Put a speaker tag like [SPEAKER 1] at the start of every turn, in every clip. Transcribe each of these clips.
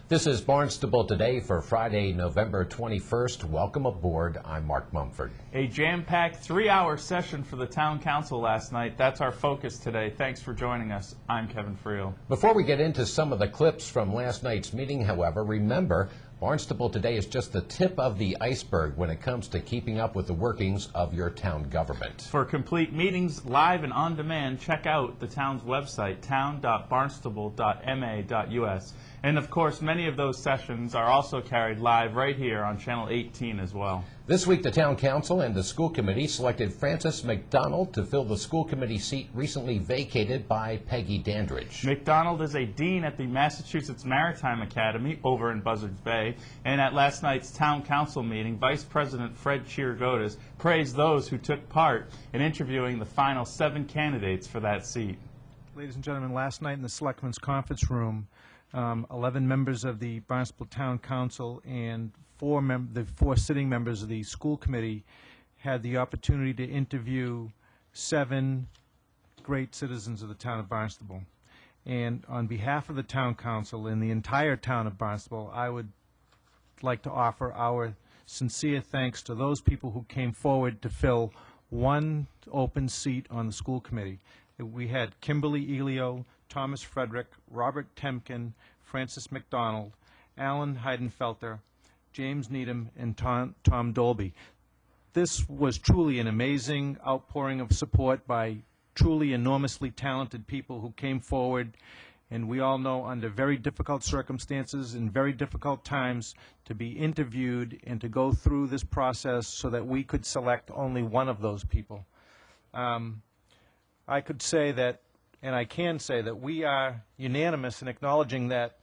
[SPEAKER 1] This is Barnstable Today for Friday, November 21st. Welcome aboard. I'm Mark Mumford.
[SPEAKER 2] A jam-packed 3-hour session for the Town Council last night. That's our focus today. Thanks for joining us. I'm Kevin Friel.
[SPEAKER 1] Before we get into some of the clips from last night's meeting, however, remember, Barnstable Today is just the tip of the iceberg when it comes to keeping up with the workings of your town government.
[SPEAKER 2] For complete meetings, live and on demand, check out the town's website, town.barnstable.ma.us. And of course, many of those sessions are also carried live right here on Channel 18 as well.
[SPEAKER 1] This week, the Town Council and the School Committee selected Frances McDonald to fill the school committee seat recently vacated by Peggy Dandridge.
[SPEAKER 2] McDonald is a dean at the Massachusetts Maritime Academy over in Buzzards Bay, and at last night's Town Council meeting, Vice President Fred Chirigotis praised those who took part in interviewing the final 7 candidates for that seat.
[SPEAKER 3] Ladies and gentlemen, last night in the Selectmen's Conference Room, 11 members of the Barnstable Town Council and the 4 sitting members of the school committee had the opportunity to interview 7 great citizens of the town of Barnstable. And on behalf of the town council and the entire town of Barnstable, I would like to offer our sincere thanks to those people who came forward to fill one open seat on the school committee. We had Kimberly Elio, Thomas Frederick, Robert Temkin, Frances McDonald, Alan Heidenfelter, James Needham, and Tom Dolby. This was truly an amazing outpouring of support by truly enormously talented people who came forward, and we all know under very difficult circumstances and very difficult times to be interviewed and to go through this process so that we could select only one of those people. I could say that, and I can say that we are unanimous in acknowledging that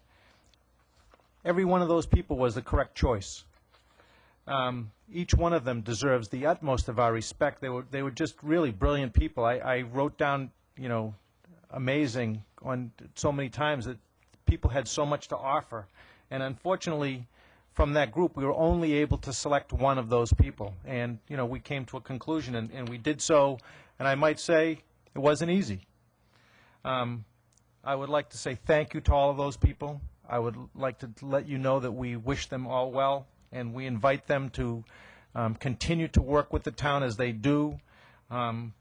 [SPEAKER 3] every one of those people was the correct choice. Each one of them deserves the utmost of our respect. They were just really brilliant people. I wrote down, amazing on so many times that people had so much to offer. And unfortunately, from that group, we were only able to select one of those people. And, we came to a conclusion, and we did so, and I might say it wasn't easy. I would like to say thank you to all of those people. I would like to let you know that we wish them all well, and we invite them to continue to work with the town as they do. And,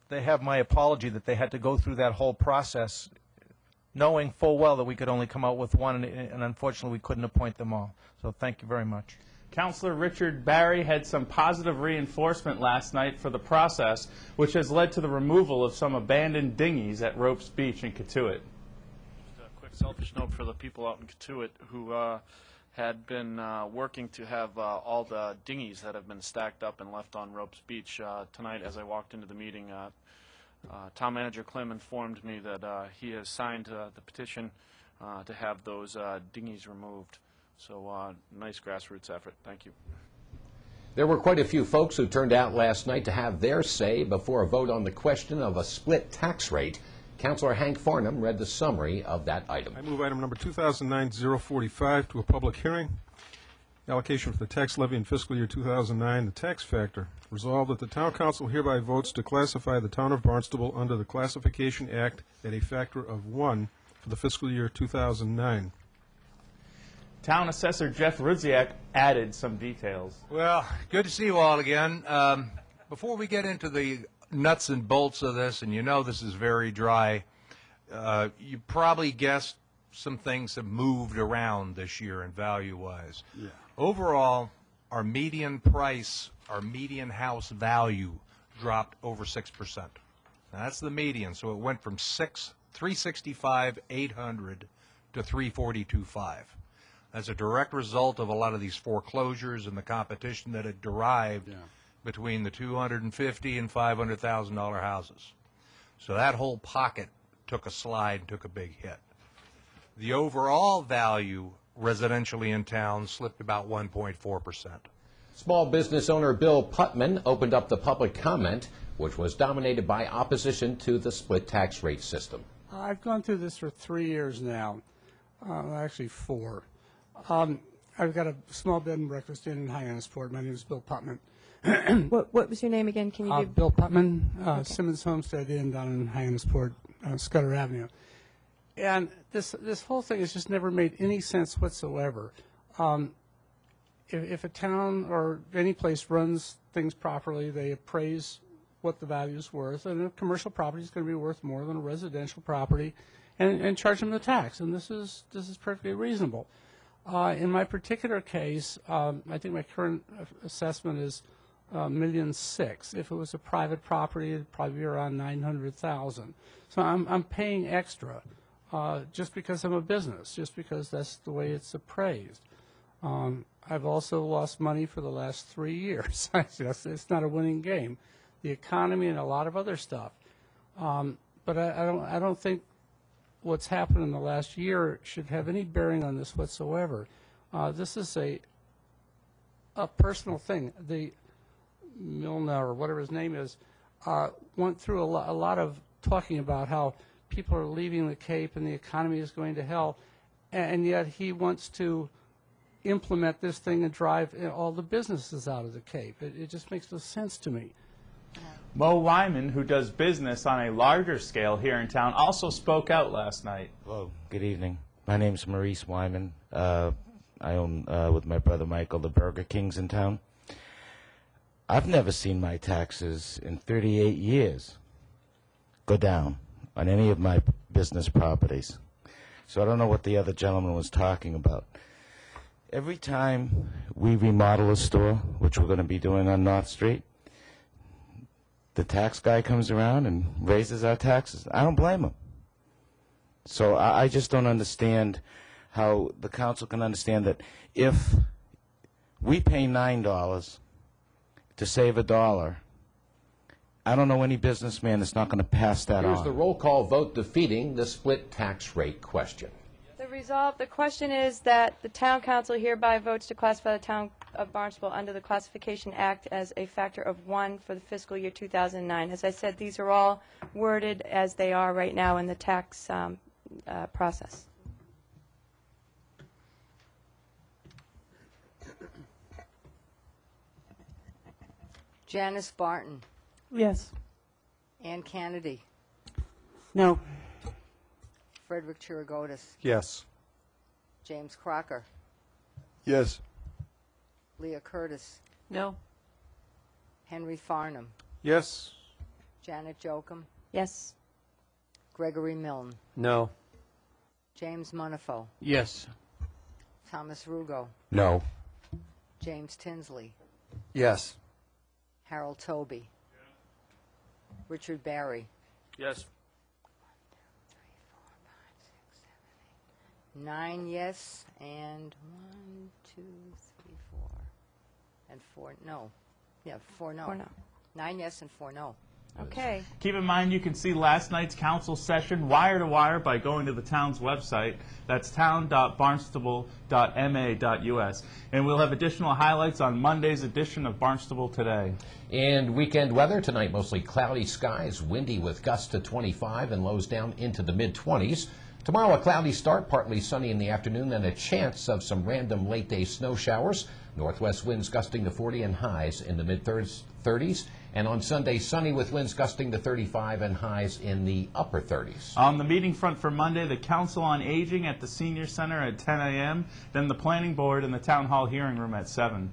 [SPEAKER 3] they have my apology that they had to go through that whole process, knowing full well that we could only come out with one, and unfortunately we couldn't appoint them all. So thank you very much.
[SPEAKER 2] Councilor Richard Barry had some positive reinforcement last night for the process, which has led to the removal of some abandoned dinghies at Ropes Beach in Katuitt.
[SPEAKER 4] Just a quick selfish note for the people out in Katuitt who had been working to have all the dinghies that have been stacked up and left on Ropes Beach. Tonight, as I walked into the meeting, Town Manager Klim informed me that he has signed the petition to have those dinghies removed. So nice grassroots effort. Thank you.
[SPEAKER 1] There were quite a few folks who turned out last night to have their say before a vote on the question of a split tax rate. Councilor Hank Farnham read the summary of that item.
[SPEAKER 5] I move item number 2009-045 to a public hearing. Allocation for the tax levy in fiscal year 2009, the tax factor. Resolved that the Town Council hereby votes to classify the Town of Barnstable under the Classification Act at a factor of 1 for the fiscal year 2009.
[SPEAKER 2] Town Assessor Jeff Rudziak added some details.
[SPEAKER 6] Well, good to see you all again. Before we get into the nuts and bolts of this, and this is very dry, you probably guessed some things have moved around this year in value-wise. Yeah. Overall, our median price, our median house value dropped over 6%. Now, that's the median, so it went from $365,800 to $342,500. As a direct result of a lot of these foreclosures and the competition that had derived between the $250,000 and $500,000 houses. So that whole pocket took a slide, took a big hit. The overall value residentially in town slipped about 1.4%.
[SPEAKER 1] Small business owner Bill Putman opened up the public comment, which was dominated by opposition to the split tax rate system.
[SPEAKER 7] I've gone through this for 3 years now, actually 4. I've got a small bed and breakfast inn in Hyannisport. My name is Bill Putman.
[SPEAKER 8] What was your name again? Can you give...
[SPEAKER 7] Bill Putman, okay. Simmons Homestead Inn down in Hyannisport, Scudder Avenue. And this whole thing has just never made any sense whatsoever. If a town or any place runs things properly, they appraise what the value is worth, and a commercial property is going to be worth more than a residential property, and charge them the tax. And this is perfectly reasonable. In my particular case, I think my current assessment is $1.6 million. If it was a private property, it'd probably be around $900,000. So I'm paying extra just because I'm a business, just because that's the way it's appraised. I've also lost money for the last 3 years. It's not a winning game. The economy and a lot of other stuff. But I don't think what's happened in the last year should have any bearing on this whatsoever. This is a personal thing. The Milner, or whatever his name is, went through a lot of talking about how people are leaving the Cape and the economy is going to hell, and yet he wants to implement this thing and drive all the businesses out of the Cape. It just makes no sense to me.
[SPEAKER 2] Mo Wyman, who does business on a larger scale here in town, also spoke out last night.
[SPEAKER 9] Hello, good evening. My name's Maurice Wyman. I own, with my brother Michael, the Burger Kings in town. I've never seen my taxes in 38 years go down on any of my business properties. So I don't know what the other gentleman was talking about. Every time we remodel a store, which we're going to be doing on North Street, the tax guy comes around and raises our taxes. I don't blame him. So I just don't understand how the council can understand that if we pay $9 to save $1, I don't know any businessman that's not going to pass that on.
[SPEAKER 1] Here's the roll call vote defeating the split tax rate question.
[SPEAKER 8] The question is that the town council hereby votes to classify the town of Barnstable under the Classification Act as a factor of 1 for the fiscal year 2009. As I said, these are all worded as they are right now in the tax process.
[SPEAKER 10] Janice Barton.
[SPEAKER 8] Yes.
[SPEAKER 10] Ann Kennedy.
[SPEAKER 8] No.
[SPEAKER 10] Frederick Chirigotis.
[SPEAKER 5] Yes.
[SPEAKER 10] James Crocker.
[SPEAKER 5] Yes.
[SPEAKER 10] Leah Curtis.
[SPEAKER 8] No.
[SPEAKER 10] Henry Farnham.
[SPEAKER 5] Yes.
[SPEAKER 10] Janet Jochum.
[SPEAKER 8] Yes.
[SPEAKER 10] Gregory Milne.
[SPEAKER 5] No.
[SPEAKER 10] James Munifo.
[SPEAKER 3] Yes.
[SPEAKER 10] Thomas Rugo.
[SPEAKER 6] No.
[SPEAKER 10] James Tinsley.
[SPEAKER 6] Yes.
[SPEAKER 10] Harold Toby. Richard Barry.
[SPEAKER 4] Yes.
[SPEAKER 10] 9 yes, and 1, 2, 3, 4, and 4 no. Yeah, 4 no.
[SPEAKER 8] 4 no.
[SPEAKER 10] 9 yes and 4 no.
[SPEAKER 8] Okay.
[SPEAKER 2] Keep in mind you can see last night's council session wire to wire by going to the town's website. That's town.barnstable.ma.us. And we'll have additional highlights on Monday's edition of Barnstable Today.
[SPEAKER 1] And weekend weather tonight, mostly cloudy skies, windy with gusts to 25 and lows down into the mid-20s. Tomorrow, a cloudy start, partly sunny in the afternoon, then a chance of some random late-day snow showers. Northwest winds gusting to 40 and highs in the mid-30s. And on Sunday, sunny with winds gusting to 35 and highs in the upper 30s.
[SPEAKER 2] On the meeting front for Monday, the Council on Aging at the Senior Center at 10 a.m., then the Planning Board in the Town Hall hearing room at 7.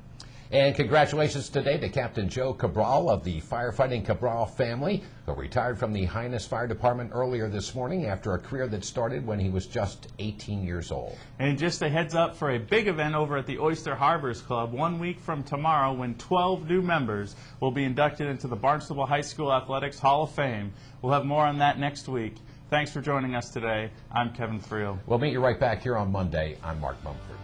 [SPEAKER 1] And congratulations today to Captain Joe Cabral of the firefighting Cabral family, who retired from the Hyannis Fire Department earlier this morning after a career that started when he was just 18 years old.
[SPEAKER 2] And just a heads up for a big event over at the Oyster Harbors Club 1 week from tomorrow, when 12 new members will be inducted into the Barnstable High School Athletics Hall of Fame. We'll have more on that next week. Thanks for joining us today. I'm Kevin Friel.
[SPEAKER 1] We'll meet you right back here on Monday. I'm Mark Mumford.